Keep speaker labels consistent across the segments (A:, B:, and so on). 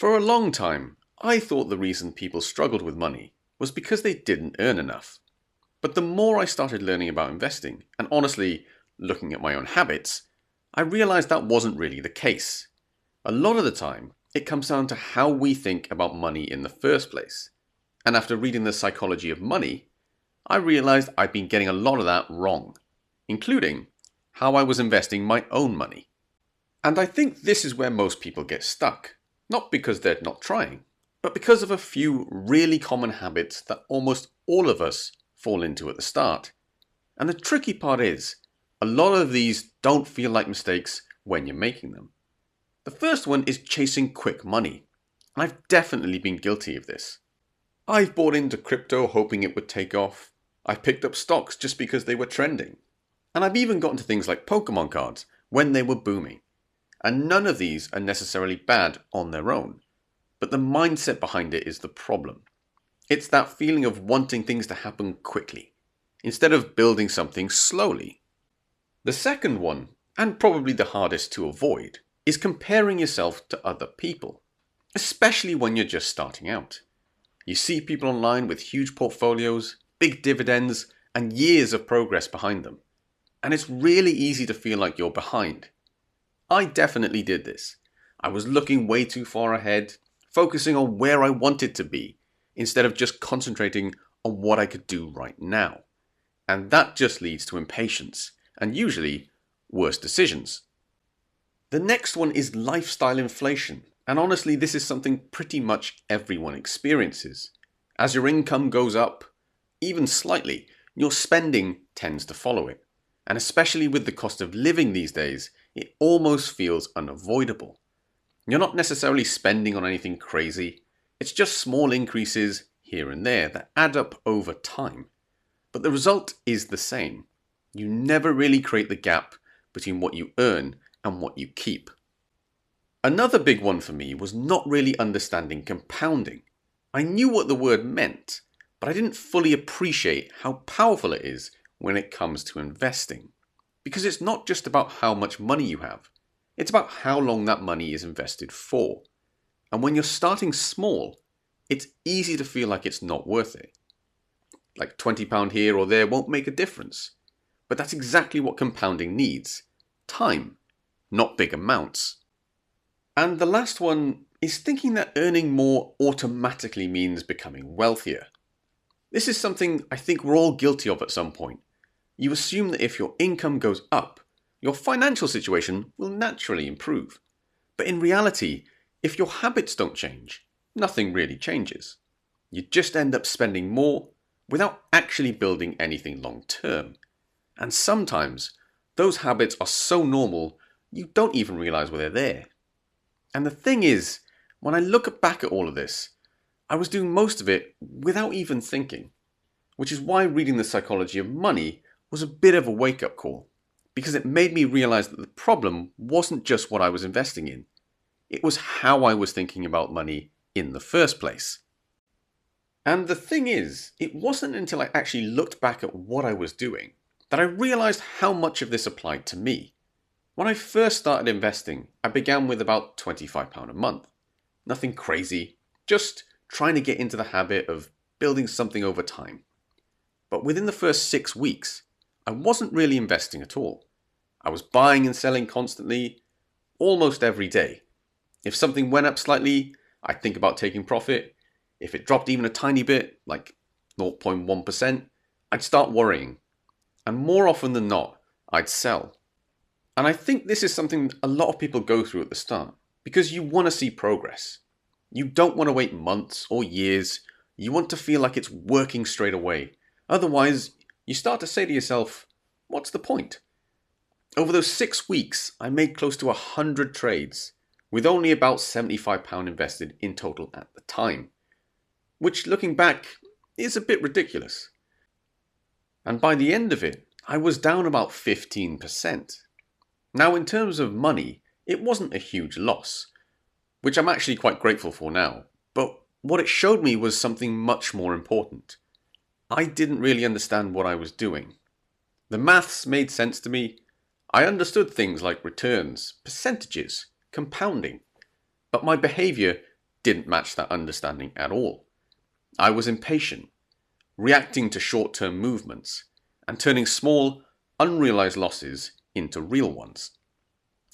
A: For a long time, I thought the reason people struggled with money was because they didn't earn enough. But the more I started learning about investing, and honestly, looking at my own habits, I realized that wasn't really the case. A lot of the time, it comes down to how we think about money in the first place. And after reading The Psychology of Money, I realized I'd been getting a lot of that wrong, including how I was investing my own money. And I think this is where most people get stuck, not because they're not trying, but because of a few really common habits that almost all of us fall into at the start. And the tricky part is, a lot of these don't feel like mistakes when you're making them. The first one is chasing quick money. And I've definitely been guilty of this. I've bought into crypto hoping it would take off. I've picked up stocks just because they were trending. And I've even gotten to things like Pokémon cards when they were booming. And none of these are necessarily bad on their own. But the mindset behind it is the problem. It's that feeling of wanting things to happen quickly, instead of building something slowly. The second one, and probably the hardest to avoid, is comparing yourself to other people, especially when you're just starting out. You see people online with huge portfolios, big dividends, and years of progress behind them. And it's really easy to feel like you're behind. I definitely did this. I was looking way too far ahead, focusing on where I wanted to be, instead of just concentrating on what I could do right now. And that just leads to impatience, and usually worse decisions. The next one is lifestyle inflation, and honestly this is something pretty much everyone experiences. As your income goes up, even slightly, your spending tends to follow it. And especially with the cost of living these days, it almost feels unavoidable. You're not necessarily spending on anything crazy, it's just small increases here and there that add up over time. But the result is the same. You never really create the gap between what you earn and what you keep. Another big one for me was not really understanding compounding. I knew what the word meant, but I didn't fully appreciate how powerful it is when it comes to investing. Because it's not just about how much money you have, it's about how long that money is invested for. And when you're starting small, it's easy to feel like it's not worth it. Like £20 here or there won't make a difference. But that's exactly what compounding needs. Time, not big amounts. And the last one is thinking that earning more automatically means becoming wealthier. This is something I think we're all guilty of at some point. You assume that if your income goes up, your financial situation will naturally improve. But in reality, if your habits don't change, nothing really changes. You just end up spending more without actually building anything long term. And sometimes, those habits are so normal, you don't even realize why they're there. And the thing is, when I look back at all of this, I was doing most of it without even thinking. Which is why reading The Psychology of Money was a bit of a wake-up call. Because it made me realize that the problem wasn't just what I was investing in. It was how I was thinking about money in the first place. And the thing is, it wasn't until I actually looked back at what I was doing that I realized how much of this applied to me. When I first started investing, I began with about £25 a month. Nothing crazy, just trying to get into the habit of building something over time. But within the first 6 weeks, I wasn't really investing at all. I was buying and selling constantly, almost every day. If something went up slightly, I'd think about taking profit. If it dropped even a tiny bit, like 0.1%, I'd start worrying. And more often than not, I'd sell. And I think this is something a lot of people go through at the start, because you want to see progress. You don't want to wait months or years. You want to feel like it's working straight away. Otherwise, you start to say to yourself, what's the point? Over those 6 weeks, I made close to 100 trades, with only about £75 invested in total at the time. Which, looking back, is a bit ridiculous. And by the end of it, I was down about 15%. Now, in terms of money, it wasn't a huge loss, which I'm actually quite grateful for now. But what it showed me was something much more important. I didn't really understand what I was doing. The maths made sense to me. I understood things like returns, percentages, compounding. But my behaviour didn't match that understanding at all. I was impatient, reacting to short-term movements, and turning small, unrealized losses into real ones.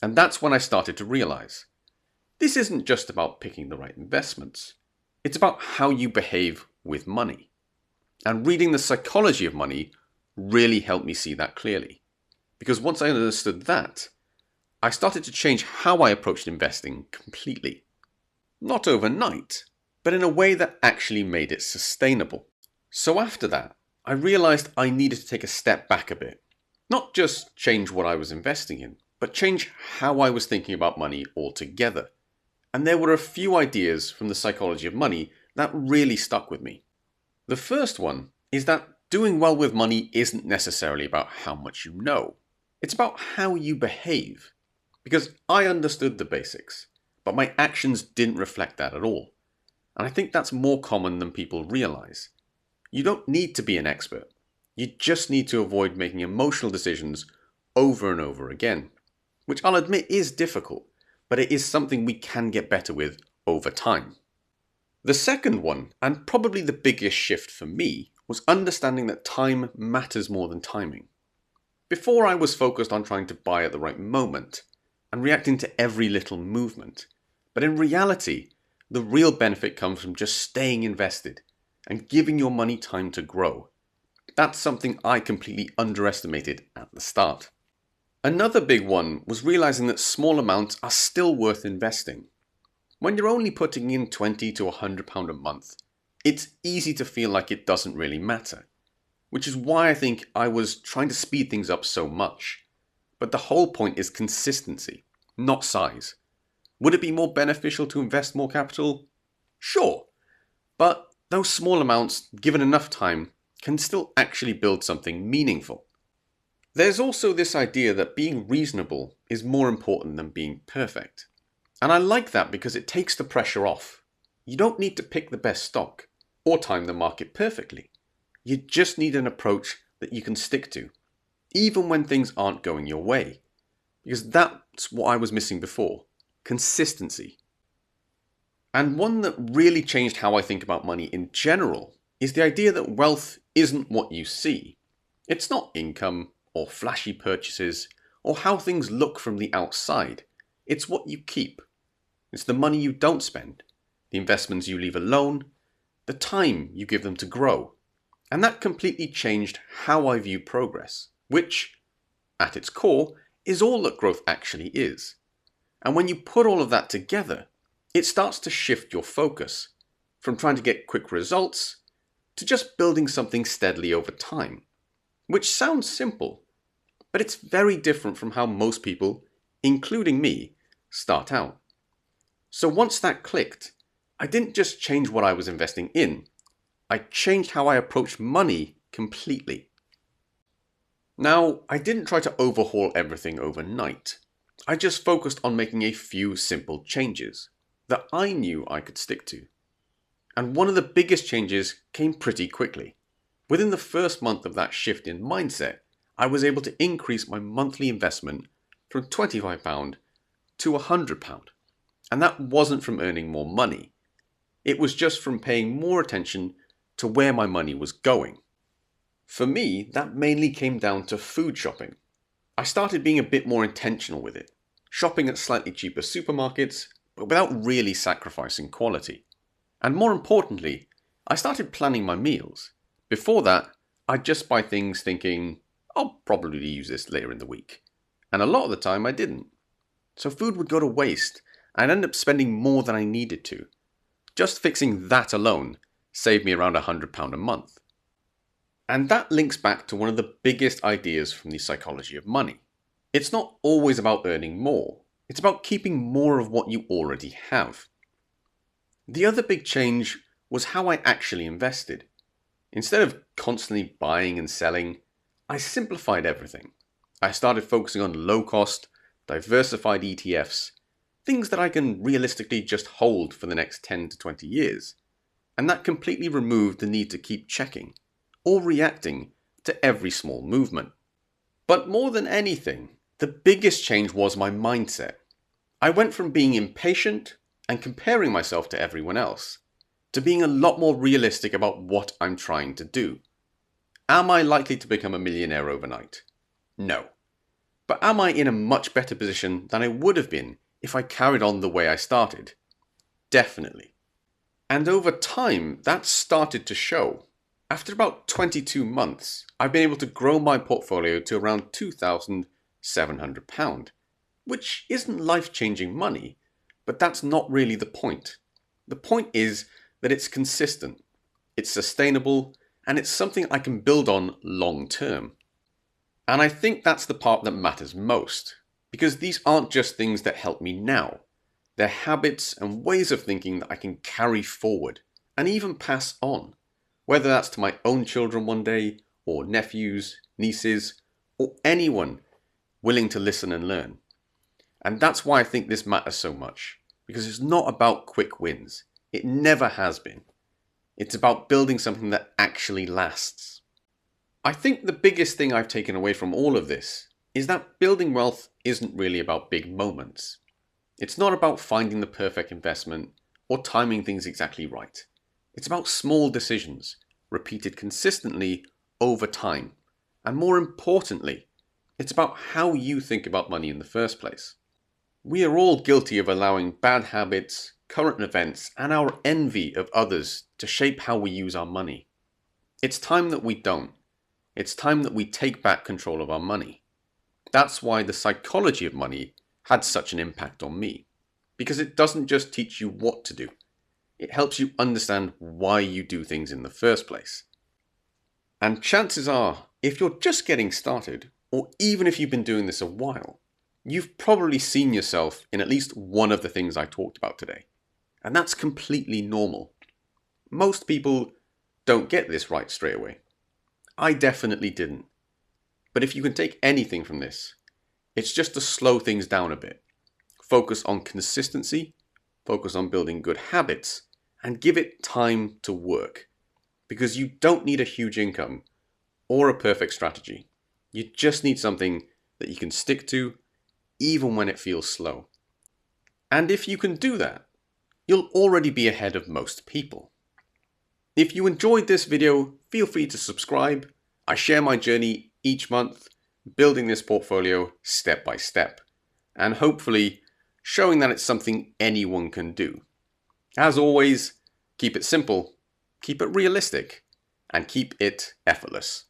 A: And that's when I started to realize this isn't just about picking the right investments. It's about how you behave with money. And reading The Psychology of Money really helped me see that clearly. Because once I understood that, I started to change how I approached investing completely. Not overnight, but in a way that actually made it sustainable. So after that, I realized I needed to take a step back a bit. Not just change what I was investing in, but change how I was thinking about money altogether. And there were a few ideas from The Psychology of Money that really stuck with me. The first one is that doing well with money isn't necessarily about how much you know. It's about how you behave. Because I understood the basics, but my actions didn't reflect that at all. And I think that's more common than people realize. You don't need to be an expert. You just need to avoid making emotional decisions over and over again. Which I'll admit is difficult, but it is something we can get better with over time. The second one, and probably the biggest shift for me, was understanding that time matters more than timing. Before I was focused on trying to buy at the right moment and reacting to every little movement. But in reality, the real benefit comes from just staying invested and giving your money time to grow. That's something I completely underestimated at the start. Another big one was realizing that small amounts are still worth investing. When you're only putting in £20 to £100 a month, it's easy to feel like it doesn't really matter. Which is why I think I was trying to speed things up so much. But the whole point is consistency, not size. Would it be more beneficial to invest more capital? Sure. But those small amounts, given enough time, can still actually build something meaningful. There's also this idea that being reasonable is more important than being perfect. And I like that because it takes the pressure off. You don't need to pick the best stock or time the market perfectly. You just need an approach that you can stick to, even when things aren't going your way. Because that's what I was missing before. Consistency. And one that really changed how I think about money in general is the idea that wealth isn't what you see. It's not income or flashy purchases or how things look from the outside. It's what you keep. It's the money you don't spend, the investments you leave alone, the time you give them to grow. And that completely changed how I view progress, which, at its core, is all that growth actually is. And when you put all of that together, it starts to shift your focus from trying to get quick results to just building something steadily over time. Which sounds simple, but it's very different from how most people, including me, start out. So once that clicked, I didn't just change what I was investing in, I changed how I approached money completely. Now, I didn't try to overhaul everything overnight. I just focused on making a few simple changes that I knew I could stick to. And one of the biggest changes came pretty quickly. Within the first month of that shift in mindset, I was able to increase my monthly investment from £25 to £100. And that wasn't from earning more money. It was just from paying more attention to where my money was going. For me, that mainly came down to food shopping. I started being a bit more intentional with it, shopping at slightly cheaper supermarkets, but without really sacrificing quality. And more importantly, I started planning my meals. Before that, I'd just buy things thinking, I'll probably use this later in the week. And a lot of the time I didn't. So food would go to waste, and I'd end up spending more than I needed to. Just fixing that alone saved me around £100 a month. And that links back to one of the biggest ideas from the psychology of money. It's not always about earning more. It's about keeping more of what you already have. The other big change was how I actually invested. Instead of constantly buying and selling, I simplified everything. I started focusing on low-cost, diversified ETFs, things that I can realistically just hold for the next 10 to 20 years. And that completely removed the need to keep checking or reacting to every small movement. But more than anything, the biggest change was my mindset. I went from being impatient and comparing myself to everyone else, to being a lot more realistic about what I'm trying to do. Am I likely to become a millionaire overnight? No. But am I in a much better position than I would have been if I carried on the way I started? Definitely. And over time, that started to show. After about 22 months, I've been able to grow my portfolio to around £2,700, which isn't life-changing money, but that's not really the point. The point is that it's consistent, it's sustainable, and it's something I can build on long term. And I think that's the part that matters most, because these aren't just things that help me now. They're habits and ways of thinking that I can carry forward and even pass on, whether that's to my own children one day, or nephews, nieces, or anyone willing to listen and learn. And that's why I think this matters so much, because it's not about quick wins. It never has been. It's about building something that actually lasts. I think the biggest thing I've taken away from all of this is that building wealth isn't really about big moments. It's not about finding the perfect investment or timing things exactly right. It's about small decisions, repeated consistently over time. And more importantly, it's about how you think about money in the first place. We are all guilty of allowing bad habits, current events, and our envy of others to shape how we use our money. It's time that we don't. It's time that we take back control of our money. That's why the psychology of money had such an impact on me. Because it doesn't just teach you what to do. It helps you understand why you do things in the first place. And chances are, if you're just getting started, or even if you've been doing this a while, you've probably seen yourself in at least one of the things I talked about today. And that's completely normal. Most people don't get this right straight away. I definitely didn't. But if you can take anything from this, it's just to slow things down a bit. Focus on consistency, focus on building good habits, and give it time to work. Because you don't need a huge income or a perfect strategy. You just need something that you can stick to even when it feels slow. And if you can do that, you'll already be ahead of most people. If you enjoyed this video, feel free to subscribe. I share my journey each month, building this portfolio step by step, and hopefully showing that it's something anyone can do. As always, keep it simple, keep it realistic, and keep it effortless.